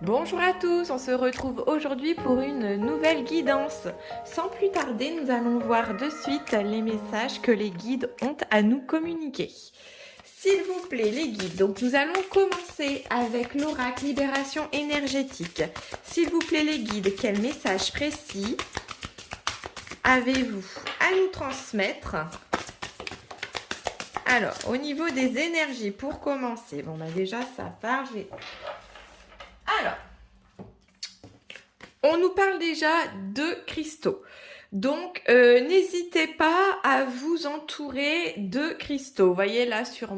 Bonjour à tous, on se retrouve aujourd'hui pour une nouvelle guidance. Sans plus tarder, nous allons voir de suite les messages que les guides ont à nous communiquer. S'il vous plaît, les guides, donc nous allons commencer avec l'oracle libération énergétique. S'il vous plaît, les guides, quel message précis avez-vous à nous transmettre? Alors, au niveau des énergies, pour commencer, bon, bah déjà, ça part. Alors, on nous parle déjà de cristaux. Donc, n'hésitez pas à vous entourer de cristaux. Vous voyez là sur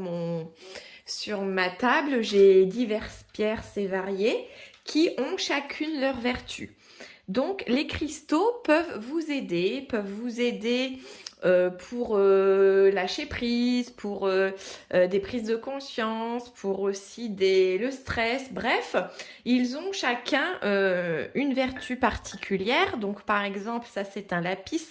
ma table, j'ai diverses pierres et variées qui ont chacune leur vertu. Donc, les cristaux peuvent vous aider pour lâcher prise, pour des prises de conscience, pour aussi le stress. Bref, ils ont chacun une vertu particulière. Donc, par exemple, ça c'est un lapis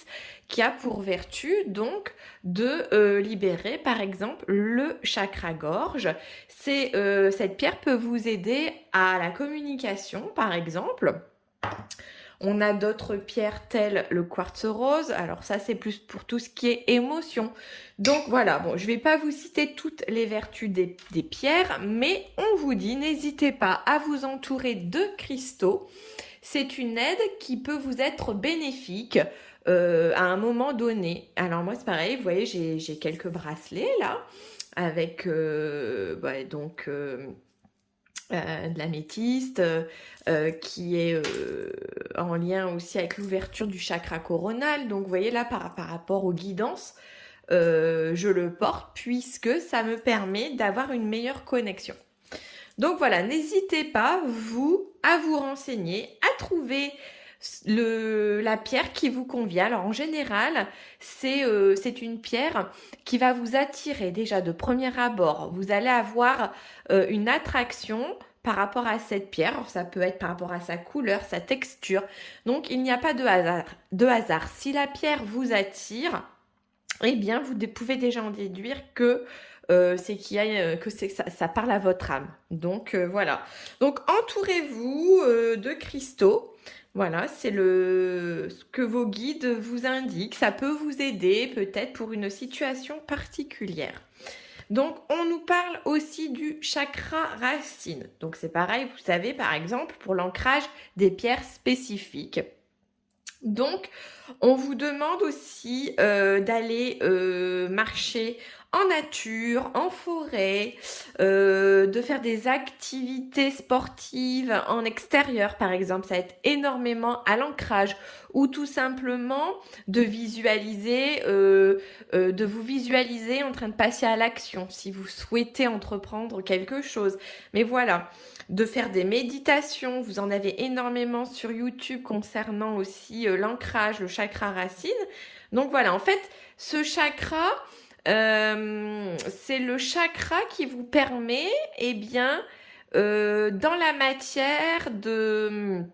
qui a pour vertu donc de libérer, par exemple, le chakra gorge. Cette pierre peut vous aider à la communication, par exemple. On a d'autres pierres telles le quartz rose. Alors ça, c'est plus pour tout ce qui est émotion. Donc voilà, bon, je ne vais pas vous citer toutes les vertus des pierres, mais on vous dit, n'hésitez pas à vous entourer de cristaux. C'est une aide qui peut vous être bénéfique à un moment donné. Alors moi, c'est pareil, vous voyez, j'ai quelques bracelets là, avec de l'améthyste qui est en lien aussi avec l'ouverture du chakra coronal. Donc vous voyez là par rapport aux guidances, je le porte puisque ça me permet d'avoir une meilleure connexion. Donc voilà, n'hésitez pas à vous renseigner, à trouver la pierre qui vous convient. Alors en général, c'est une pierre qui va vous attirer déjà de premier abord. Vous allez avoir une attraction par rapport à cette pierre. Alors, ça peut être par rapport à sa couleur, sa texture. Donc il n'y a pas de hasard. Si la pierre vous attire, eh bien vous pouvez déjà en déduire que ça parle à votre âme. Donc voilà. Donc entourez-vous de cristaux. Voilà, c'est ce que vos guides vous indiquent. Ça peut vous aider peut-être pour une situation particulière. Donc, on nous parle aussi du chakra racine. Donc, c'est pareil, vous savez, par exemple, pour l'ancrage des pierres spécifiques. Donc, on vous demande aussi d'aller marcher en nature, en forêt, de faire des activités sportives en extérieur, par exemple. Ça aide énormément à l'ancrage ou tout simplement de vous visualiser en train de passer à l'action si vous souhaitez entreprendre quelque chose. Mais voilà, de faire des méditations. Vous en avez énormément sur YouTube concernant aussi l'ancrage, le chakra racine. Donc voilà, en fait, ce chakra, c'est le chakra qui vous permet, eh bien, dans la matière de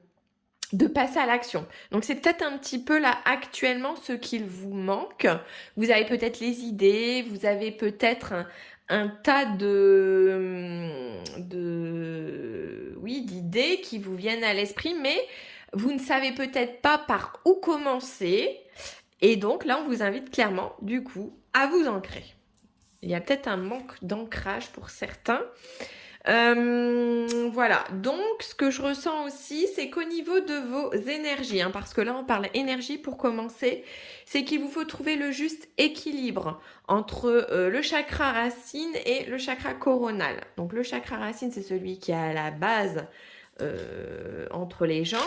passer à l'action. Donc c'est peut-être un petit peu là actuellement ce qu'il vous manque. Vous avez peut-être les idées, vous avez peut-être un tas d'idées qui vous viennent à l'esprit, mais vous ne savez peut-être pas par où commencer. Et donc là, on vous invite clairement, du coup, à vous ancrer. Il y a peut-être un manque d'ancrage pour certains. Voilà, donc ce que je ressens aussi, c'est qu'au niveau de vos énergies, parce que là on parle énergie pour commencer, c'est qu'il vous faut trouver le juste équilibre entre le chakra racine et le chakra coronal. Donc le chakra racine, c'est celui qui est à la base entre les jambes,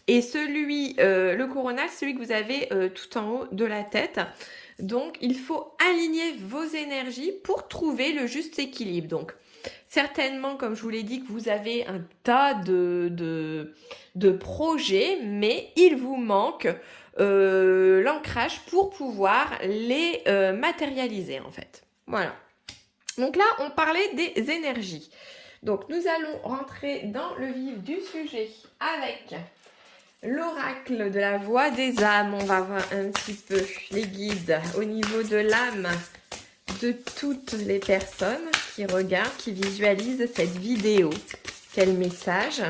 et le coronal, celui que vous avez tout en haut de la tête. Donc il faut aligner vos énergies pour trouver le juste équilibre. Donc certainement, comme je vous l'ai dit, que vous avez un tas de projets, mais il vous manque l'ancrage pour pouvoir les matérialiser en fait. Voilà. Donc là, on parlait des énergies. Donc nous allons rentrer dans le vif du sujet avec l'oracle de la voix des âmes. On va voir un petit peu les guides au niveau de l'âme de toutes les personnes qui regardent, qui visualisent cette vidéo. Quel message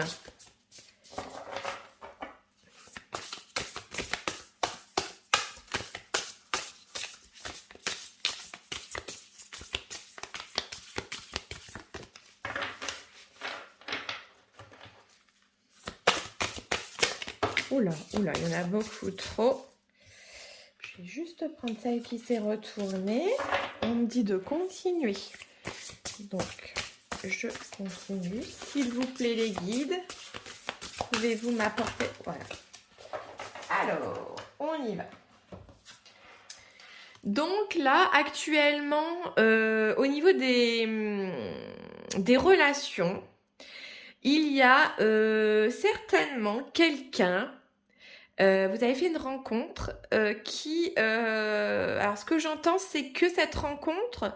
Oula, oula, il y en a beaucoup trop. Je vais juste prendre celle qui s'est retournée. On me dit de continuer. Donc, je continue. S'il vous plaît, les guides, pouvez-vous m'apporter... Voilà. Alors, on y va. Donc là, actuellement, au niveau des relations, il y a certainement quelqu'un, vous avez fait une rencontre alors ce que j'entends, c'est que cette rencontre,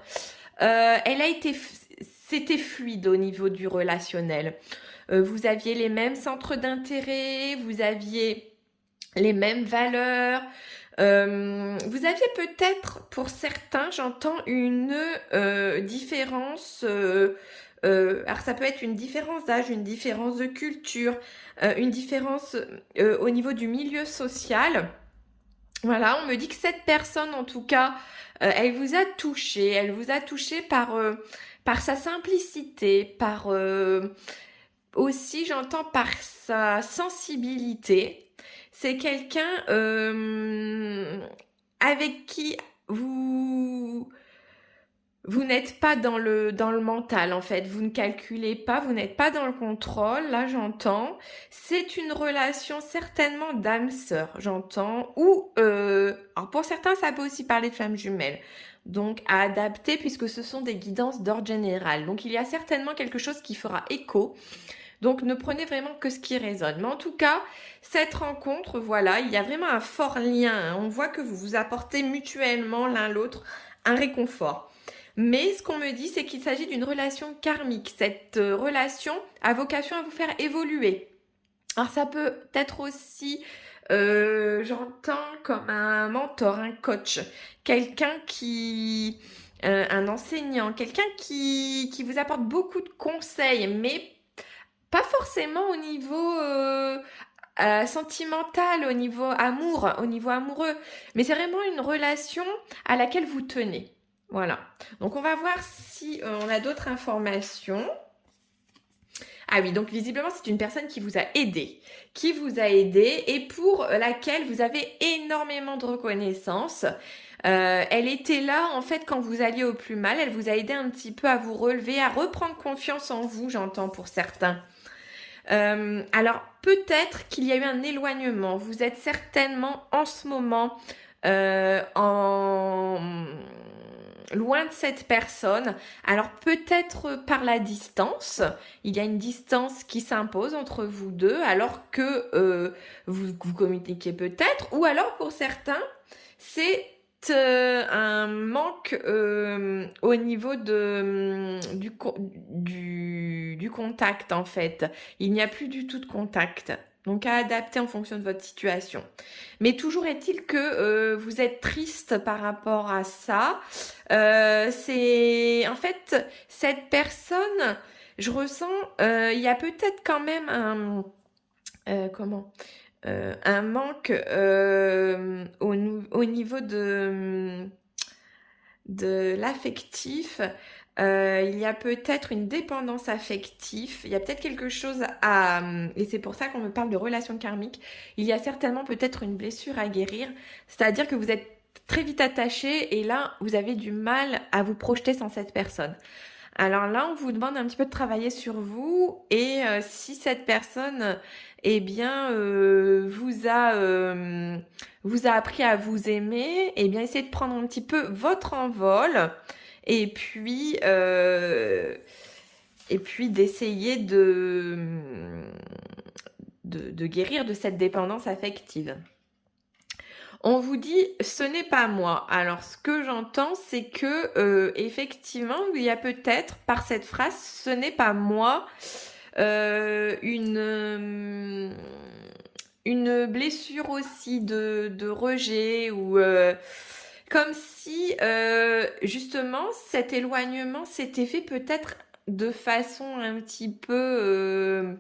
c'était fluide au niveau du relationnel. Vous aviez les mêmes centres d'intérêt, vous aviez les mêmes valeurs. Vous aviez peut-être, pour certains, j'entends une différence. Alors ça peut être une différence d'âge, une différence de culture, une différence au niveau du milieu social. Voilà, on me dit que cette personne, en tout cas, elle vous a touché. Elle vous a touché par sa simplicité, par aussi, j'entends, par sa sensibilité. C'est quelqu'un avec qui vous n'êtes pas dans le mental, en fait. Vous ne calculez pas, vous n'êtes pas dans le contrôle. Là, j'entends. C'est une relation certainement d'âme-sœur, j'entends. Ou, alors pour certains, ça peut aussi parler de flammes jumelles. Donc, à adapter, puisque ce sont des guidances d'ordre général. Donc, il y a certainement quelque chose qui fera écho. Donc, ne prenez vraiment que ce qui résonne. Mais en tout cas, cette rencontre, voilà, il y a vraiment un fort lien. Hein. On voit que vous vous apportez mutuellement l'un l'autre un réconfort. Mais ce qu'on me dit, c'est qu'il s'agit d'une relation karmique. Cette relation a vocation à vous faire évoluer. Alors, ça peut être aussi, j'entends, comme un mentor, un coach, quelqu'un un enseignant, quelqu'un qui vous apporte beaucoup de conseils, mais pas forcément au niveau sentimental, au niveau amour, au niveau amoureux, mais c'est vraiment une relation à laquelle vous tenez. Voilà. Donc on va voir si on a d'autres informations. Ah oui, donc visiblement c'est une personne qui vous a aidé, et pour laquelle vous avez énormément de reconnaissance. Elle était là en fait quand vous alliez au plus mal, elle vous a aidé un petit peu à vous relever, à reprendre confiance en vous, j'entends pour certains. Alors peut-être qu'il y a eu un éloignement. Vous êtes certainement en ce moment loin de cette personne. Alors peut-être par la distance. Il y a une distance qui s'impose entre vous deux alors que vous communiquez peut-être. Ou alors pour certains, c'est un manque au niveau du contact en fait. Il n'y a plus du tout de contact. Donc à adapter en fonction de votre situation. Mais toujours est-il que vous êtes triste par rapport à ça. C'est en fait cette personne, je ressens, il y a peut-être quand même un manque au niveau de l'affectif. Il y a peut-être une dépendance affective, il y a peut-être quelque chose et c'est pour ça qu'on me parle de relation karmique, il y a certainement peut-être une blessure à guérir, c'est-à-dire que vous êtes très vite attaché et là, vous avez du mal à vous projeter sans cette personne. Alors là, on vous demande un petit peu de travailler sur vous et si cette personne, eh bien, vous a appris à vous aimer, eh bien, essayez de prendre un petit peu votre envol et puis d'essayer de guérir de cette dépendance affective. On vous dit ce n'est pas moi. Alors ce que j'entends c'est que effectivement il y a peut-être par cette phrase ce n'est pas moi une blessure aussi de rejet ou comme si justement cet éloignement s'était fait peut-être de façon un petit peu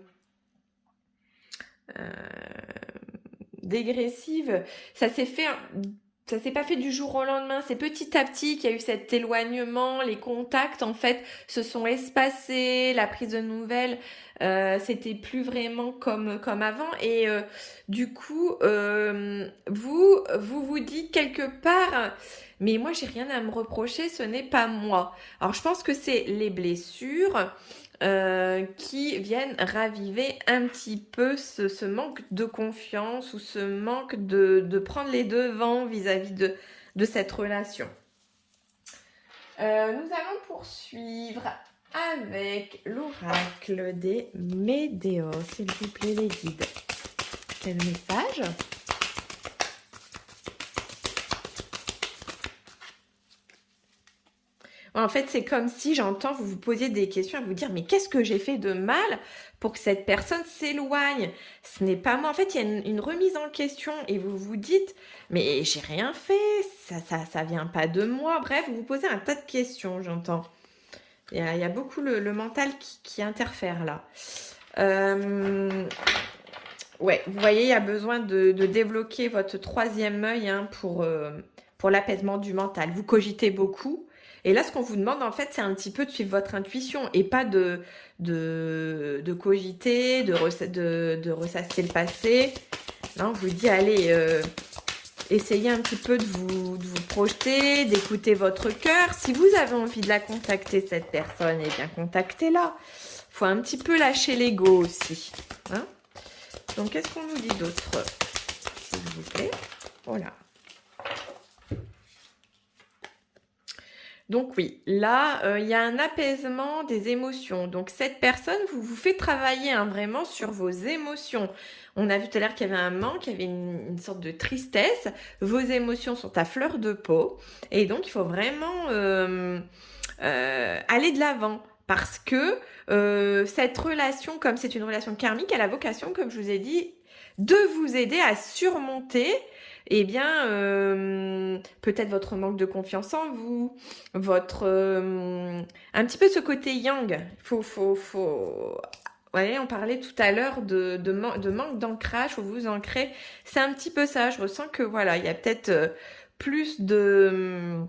dégressive. Ça s'est fait ça s'est pas fait du jour au lendemain, c'est petit à petit qu'il y a eu cet éloignement, les contacts en fait se sont espacés, la prise de nouvelles, c'était plus vraiment comme avant et du coup vous dites quelque part, mais moi j'ai rien à me reprocher, ce n'est pas moi. Alors je pense que c'est les blessures qui viennent raviver un petit peu ce manque de confiance ou ce manque de prendre les devants vis-à-vis de cette relation. Nous allons poursuivre avec l'oracle des Médéos. S'il vous plaît, les guides. Quel message ? En fait, c'est comme si j'entends vous vous posiez des questions à vous dire mais qu'est-ce que j'ai fait de mal pour que cette personne s'éloigne? Ce n'est pas moi. En fait, il y a une remise en question et vous vous dites mais j'ai rien fait, ça vient pas de moi. Bref, vous vous posez un tas de questions, j'entends. Il y a beaucoup le mental qui interfère là. Ouais, vous voyez, il y a besoin de débloquer votre troisième œil hein, pour l'apaisement du mental. Vous cogitez beaucoup. Et là, ce qu'on vous demande, en fait, c'est un petit peu de suivre votre intuition et pas de cogiter, de ressasser le passé. Là, on vous dit, allez, essayez un petit peu de vous projeter, d'écouter votre cœur. Si vous avez envie de la contacter, cette personne, eh bien, contactez-la. Il faut un petit peu lâcher l'ego aussi. Hein? Donc, qu'est-ce qu'on nous dit d'autre, s'il vous plaît? Voilà. Donc oui, là, il y a un apaisement des émotions. Donc cette personne vous fait travailler hein, vraiment sur vos émotions. On a vu tout à l'heure qu'il y avait un manque, qu'il y avait une sorte de tristesse. Vos émotions sont à fleur de peau. Et donc, il faut vraiment aller de l'avant. Parce que cette relation, comme c'est une relation karmique, elle a vocation, comme je vous ai dit, de vous aider à surmonter eh bien, peut-être votre manque de confiance en vous, votre un petit peu ce côté yang. Ouais, on parlait tout à l'heure de manque d'ancrage, faut vous ancrer. C'est un petit peu ça. Je ressens que voilà, il y a peut-être plus de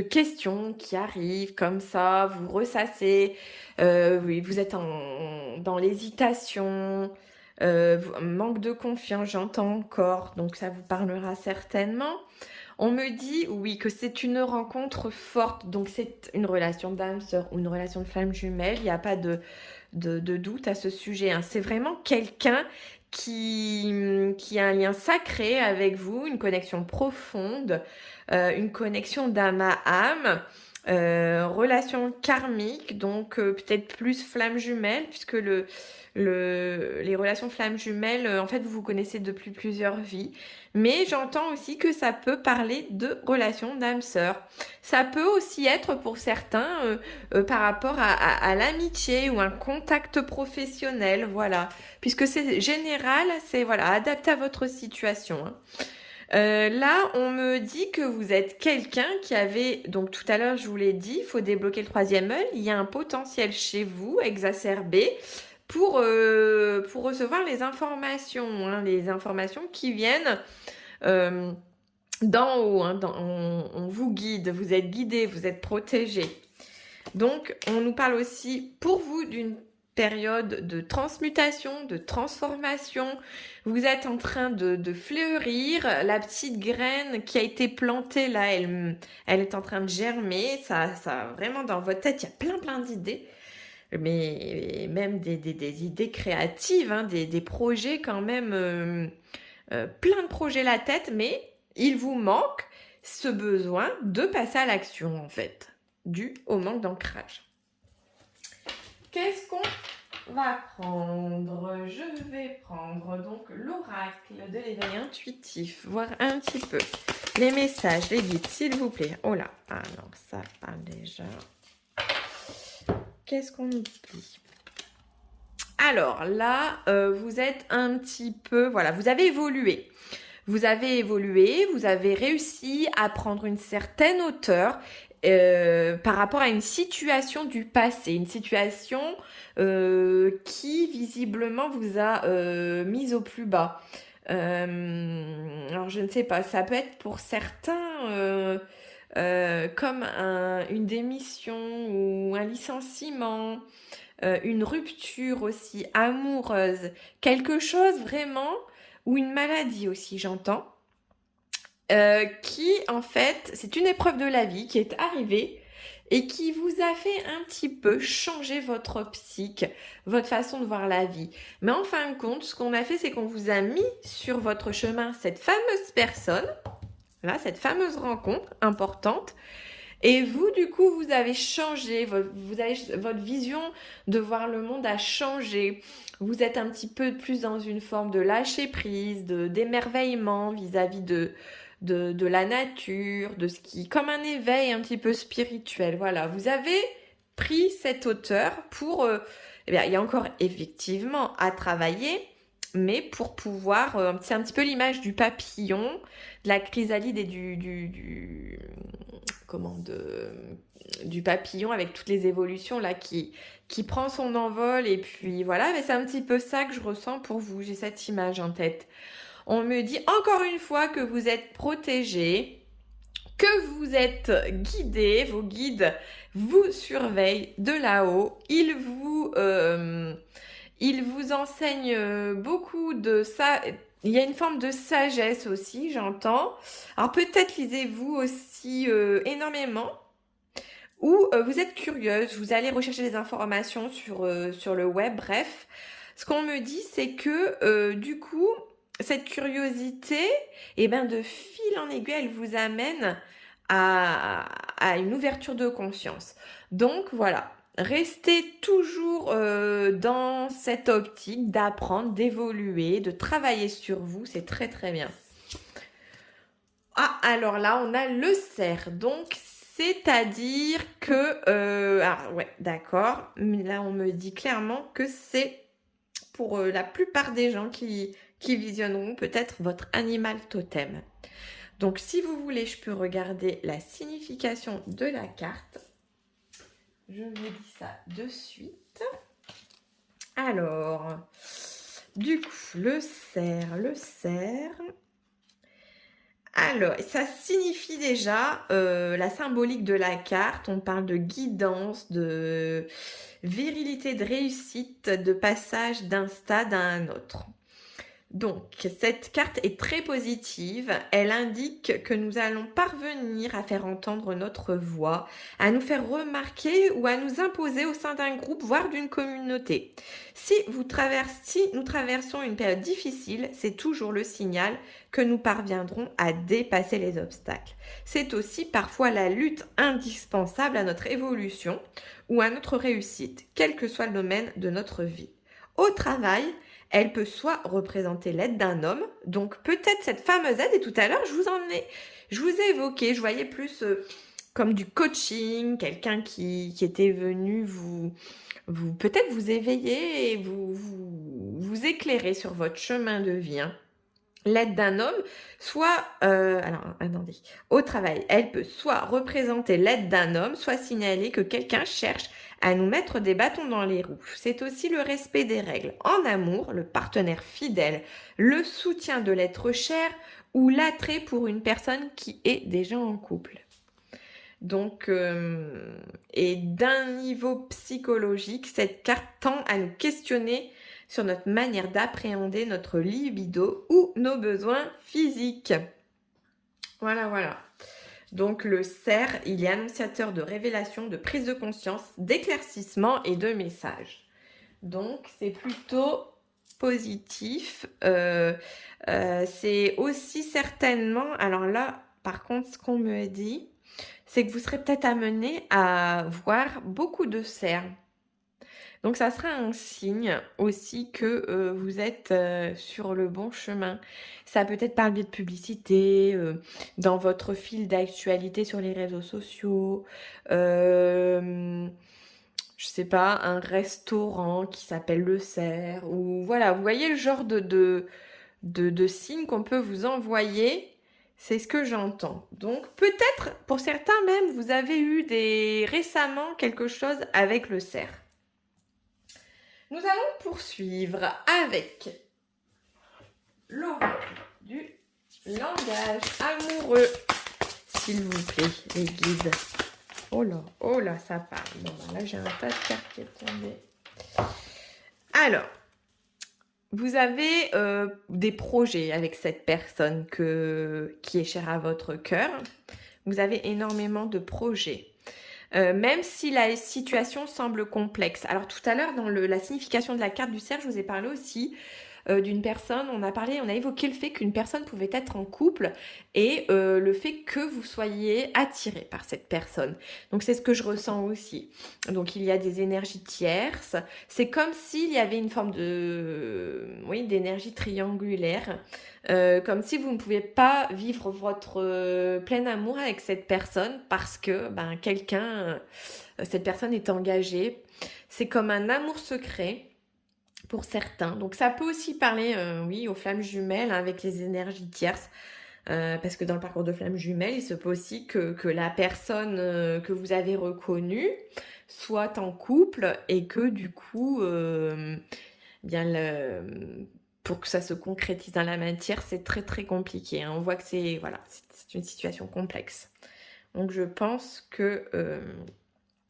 questions qui arrivent comme ça, vous ressassez, oui, vous êtes dans l'hésitation. Manque de confiance, j'entends encore, donc ça vous parlera certainement. On me dit, oui, que c'est une rencontre forte, donc c'est une relation d'âme sœur ou une relation de flamme jumelle, il n'y a pas de doute à ce sujet. Hein. C'est vraiment quelqu'un qui a un lien sacré avec vous, une connexion profonde, une connexion d'âme à âme. Relation karmique, donc peut-être plus flamme jumelle, puisque les relations flammes jumelles, en fait, vous vous connaissez depuis plusieurs vies. Mais j'entends aussi que ça peut parler de relations d'âme sœur. Ça peut aussi être pour certains par rapport à l'amitié ou un contact professionnel, voilà. Puisque c'est général, c'est voilà, adapté à votre situation. Hein. Là, on me dit que vous êtes quelqu'un qui avait, donc tout à l'heure je vous l'ai dit, il faut débloquer le troisième œil, il y a un potentiel chez vous exacerbé pour recevoir les informations, hein, les informations qui viennent d'en haut, hein, on vous guide, vous êtes guidé, vous êtes protégé. Donc, on nous parle aussi pour vous d'une période de transmutation, de transformation. Vous êtes en train de fleurir. La petite graine qui a été plantée là, elle est en train de germer. Ça vraiment dans votre tête, il y a plein d'idées. Mais même des idées créatives, hein, des projets quand même, plein de projets la tête, mais il vous manque ce besoin de passer à l'action en fait, dû au manque d'ancrage. Qu'est-ce qu'on va prendre? Je vais prendre donc l'oracle de l'éveil intuitif, voir un petit peu les messages, les guides, s'il vous plaît. Oh là, alors ça parle déjà. Qu'est-ce qu'on nous dit? Alors là, vous êtes un petit peu, voilà, vous avez évolué. Vous avez évolué, vous avez réussi à prendre une certaine hauteur par rapport à une situation du passé, une situation qui visiblement vous a mise au plus bas. Alors je ne sais pas, ça peut être pour certains comme une démission ou un licenciement, une rupture aussi amoureuse, quelque chose vraiment, ou une maladie aussi, j'entends, qui en fait, c'est une épreuve de la vie qui est arrivée et qui vous a fait un petit peu changer votre psyche, votre façon de voir la vie. Mais en fin de compte, ce qu'on a fait, c'est qu'on vous a mis sur votre chemin cette fameuse personne, là, cette fameuse rencontre importante. Et vous, du coup, vous avez changé, votre vision de voir le monde a changé. Vous êtes un petit peu plus dans une forme de lâcher prise, d'émerveillement vis-à-vis de la nature, de ce qui, comme un éveil un petit peu spirituel. Voilà, vous avez pris cette hauteur pour, eh bien, il y a encore effectivement à travailler, mais pour pouvoir, c'est un petit peu l'image du papillon, de la chrysalide et du papillon avec toutes les évolutions là qui prend son envol et puis voilà, mais c'est un petit peu ça que je ressens pour vous, j'ai cette image en tête. On me dit encore une fois que vous êtes protégé, que vous êtes guidé, vos guides vous surveillent de là-haut, ils vous enseignent beaucoup de ça. Il y a une forme de sagesse aussi, j'entends. Alors peut-être lisez-vous aussi énormément ou vous êtes curieuse, vous allez rechercher des informations sur le web, bref. Ce qu'on me dit, c'est que du coup, cette curiosité, eh ben, de fil en aiguille, elle vous amène à une ouverture de conscience. Donc voilà, restez toujours dans cette optique d'apprendre, d'évoluer, de travailler sur vous, c'est très très bien. Ah, alors là, on a le cerf, donc c'est-à-dire que... ah ouais, d'accord, mais là on me dit clairement que c'est pour la plupart des gens qui visionneront peut-être votre animal totem. Donc si vous voulez, je peux regarder la signification de la carte. Je vous dis ça de suite. Alors, du coup, le cerf. Alors, ça signifie déjà la symbolique de la carte. On parle de guidance, de virilité, de réussite, de passage d'un stade à un autre. Donc, cette carte est très positive. Elle indique que nous allons parvenir à faire entendre notre voix, à nous faire remarquer ou à nous imposer au sein d'un groupe, voire d'une communauté. Si nous traversons une période difficile, c'est toujours le signal que nous parviendrons à dépasser les obstacles. C'est aussi parfois la lutte indispensable à notre évolution ou à notre réussite, quel que soit le domaine de notre vie. Au travail, elle peut soit représenter l'aide d'un homme, donc peut-être cette fameuse aide, et tout à l'heure, je vous ai évoqué, je voyais plus comme du coaching, quelqu'un qui était venu peut-être vous éveiller et vous éclairer sur votre chemin de vie. Hein. L'aide d'un homme, soit, alors attendez, au travail, elle peut soit représenter l'aide d'un homme, soit signaler que quelqu'un cherche à nous mettre des bâtons dans les roues. C'est aussi le respect des règles. En amour, le partenaire fidèle, le soutien de l'être cher ou l'attrait pour une personne qui est déjà en couple. Donc, et d'un niveau psychologique, cette carte tend à nous questionner sur notre manière d'appréhender notre libido ou nos besoins physiques. Voilà, voilà. Donc le cerf, il est annonciateur de révélation, de prise de conscience, d'éclaircissement et de message. Donc c'est plutôt positif. C'est aussi certainement, alors là, par contre, ce qu'on me dit, c'est que vous serez peut-être amené à voir beaucoup de cerfs. Donc ça sera un signe aussi que vous êtes sur le bon chemin. Ça peut être par le biais de publicité, dans votre fil d'actualité sur les réseaux sociaux, je sais pas, un restaurant qui s'appelle Le Cerf, ou voilà, vous voyez le genre de signes qu'on peut vous envoyer. C'est ce que j'entends. Donc peut-être, pour certains même, vous avez eu récemment quelque chose avec le cerf. Nous allons poursuivre avec l'oracle du langage amoureux, s'il vous plaît, les guides. Oh là, ça parle. Bon, ben là, j'ai un tas de cartes qui est tombé. Alors, vous avez des projets avec cette personne qui est chère à votre cœur. Vous avez énormément de projets. Même si la situation semble complexe. Alors tout à l'heure, dans la signification de la carte du cerf, je vous ai parlé aussi d'une personne, on a évoqué le fait qu'une personne pouvait être en couple et le fait que vous soyez attiré par cette personne. Donc c'est ce que je ressens aussi. Donc il y a des énergies tierces. C'est comme s'il y avait une forme d'énergie triangulaire. Comme si vous ne pouviez pas vivre votre plein amour avec cette personne parce que cette personne est engagée. C'est comme un amour secret pour certains. Donc ça peut aussi parler, aux flammes jumelles avec les énergies tierces. Parce que dans le parcours de flammes jumelles, il se peut aussi que la personne que vous avez reconnue soit en couple et que du coup, pour que ça se concrétise dans la matière, c'est très très compliqué. On voit que c'est une situation complexe. Donc je pense que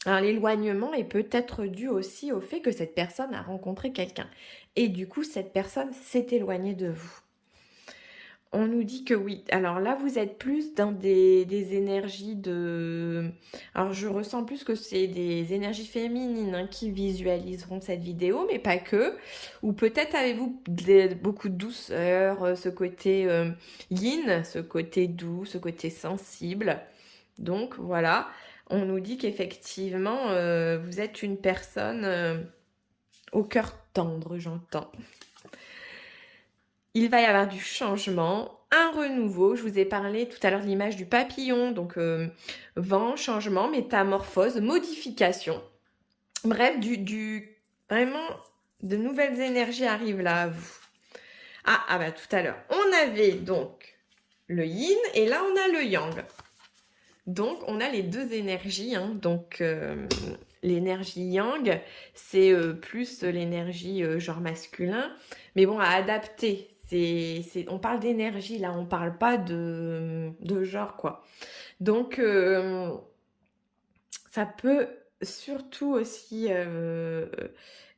l'éloignement est peut-être dû aussi au fait que cette personne a rencontré quelqu'un. Et du coup, cette personne s'est éloignée de vous. On nous dit que oui. Alors là, vous êtes plus dans des énergies de... Alors, je ressens plus que c'est des énergies féminines qui visualiseront cette vidéo, mais pas que. Ou peut-être avez-vous beaucoup de douceur, ce côté yin, ce côté doux, ce côté sensible. Donc, voilà. On nous dit qu'effectivement, vous êtes une personne au cœur tendre, j'entends. Il va y avoir du changement, un renouveau. Je vous ai parlé tout à l'heure de l'image du papillon. Donc, vent, changement, métamorphose, modification. Bref, vraiment, de nouvelles énergies arrivent là à vous. Tout à l'heure, on avait donc le yin et là, on a le yang. Donc, on a les deux énergies. Donc, l'énergie yang, c'est plus l'énergie genre masculin. Mais bon, à adapter. On parle d'énergie, là. On parle pas de genre, quoi. Donc, ça peut surtout aussi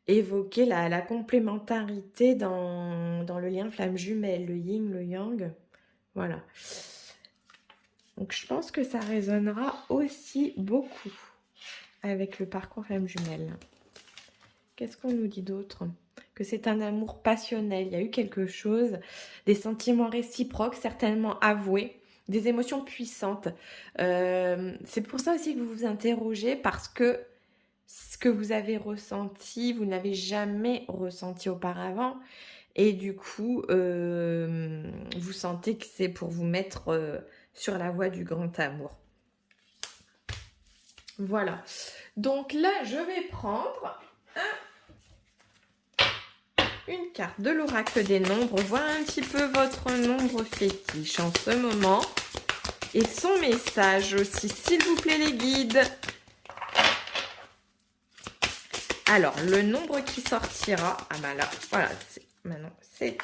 évoquer la complémentarité dans le lien flamme jumelle, le yin, le yang. Voilà. Donc, je pense que ça résonnera aussi beaucoup avec le parcours flamme jumelle. Qu'est-ce qu'on nous dit d'autre? Que c'est un amour passionnel. Il y a eu quelque chose, des sentiments réciproques, certainement avoués, des émotions puissantes. C'est pour ça aussi que vous vous interrogez parce que ce que vous avez ressenti, vous n'avez jamais ressenti auparavant. Et du coup, vous sentez que c'est pour vous mettre sur la voie du grand amour. Voilà. Donc là, je vais prendre une carte de l'oracle des nombres, voir un petit peu votre nombre fétiche en ce moment. Et son message aussi, s'il vous plaît les guides. Alors, le nombre qui sortira, voilà, maintenant c'est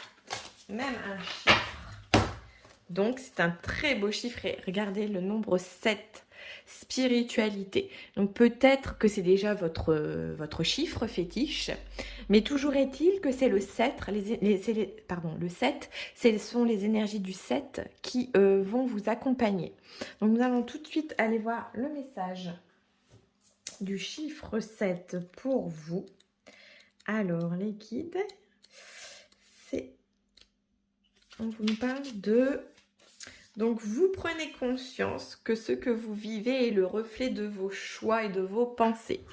même un chiffre. Donc, c'est un très beau chiffre. Et regardez le nombre 7, spiritualité. Donc, peut-être que c'est déjà votre chiffre fétiche. Mais toujours est-il que c'est le 7. Le 7, ce sont les énergies du 7 qui vont vous accompagner. Donc, nous allons tout de suite aller voir le message du chiffre 7 pour vous. Alors, les guides, on vous parle de... Donc, vous prenez conscience que ce que vous vivez est le reflet de vos choix et de vos pensées.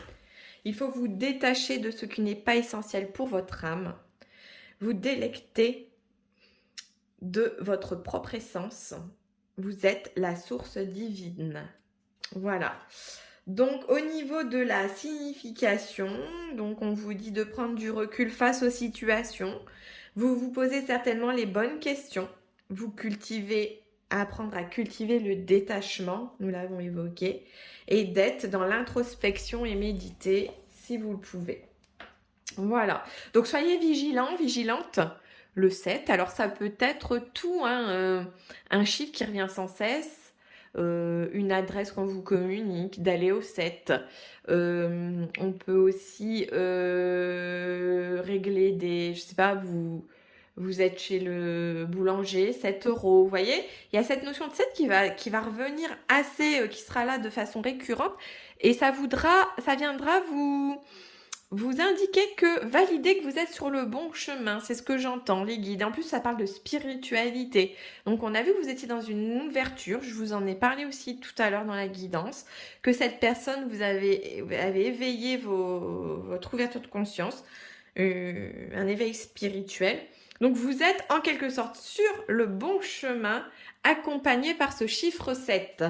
Il faut vous détacher de ce qui n'est pas essentiel pour votre âme. Vous délecter de votre propre essence. Vous êtes la source divine. Voilà. Donc, au niveau de la signification, donc on vous dit de prendre du recul face aux situations. Vous vous posez certainement les bonnes questions. Vous apprendre à cultiver le détachement, nous l'avons évoqué, et d'être dans l'introspection et méditer si vous le pouvez. Voilà. Donc, soyez vigilants, vigilantes. le 7. Alors ça peut être tout, hein, un chiffre qui revient sans cesse, une adresse qu'on vous communique, d'aller au 7. On peut aussi régler des, je sais pas, vous êtes chez le boulanger, 7 euros. Vous voyez, il y a cette notion de 7 qui va revenir assez, qui sera là de façon récurrente. Et ça viendra vous indiquer valider que vous êtes sur le bon chemin. C'est ce que j'entends, les guides. En plus, ça parle de spiritualité. Donc, on a vu que vous étiez dans une ouverture. Je vous en ai parlé aussi tout à l'heure dans la guidance. Que cette personne, vous avez éveillé votre ouverture de conscience. Un éveil spirituel. Donc, vous êtes en quelque sorte sur le bon chemin, accompagné par ce chiffre 7.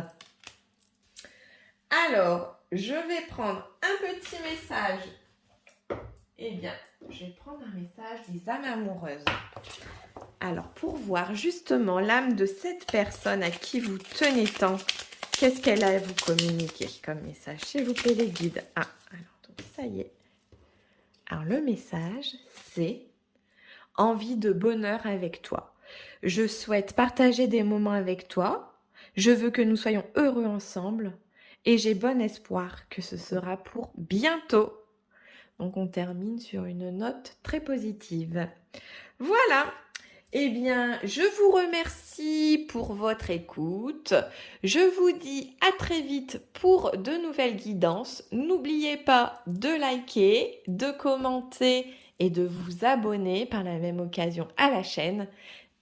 Alors, je vais prendre un petit message. Eh bien, je vais prendre un message des âmes amoureuses. Alors, pour voir justement l'âme de cette personne à qui vous tenez tant, qu'est-ce qu'elle a à vous communiquer comme message? S'il vous plaît, les guides. Ah, alors, donc, ça y est. Alors, le message, c'est envie de bonheur avec toi. Je souhaite partager des moments avec toi. Je veux que nous soyons heureux ensemble. Et j'ai bon espoir que ce sera pour bientôt. Donc, on termine sur une note très positive. Voilà. Eh bien, je vous remercie pour votre écoute. Je vous dis à très vite pour de nouvelles guidances. N'oubliez pas de liker, de commenter et de vous abonner par la même occasion à la chaîne.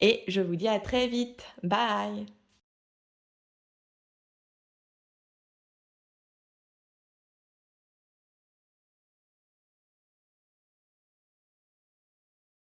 Et je vous dis à très vite. Bye!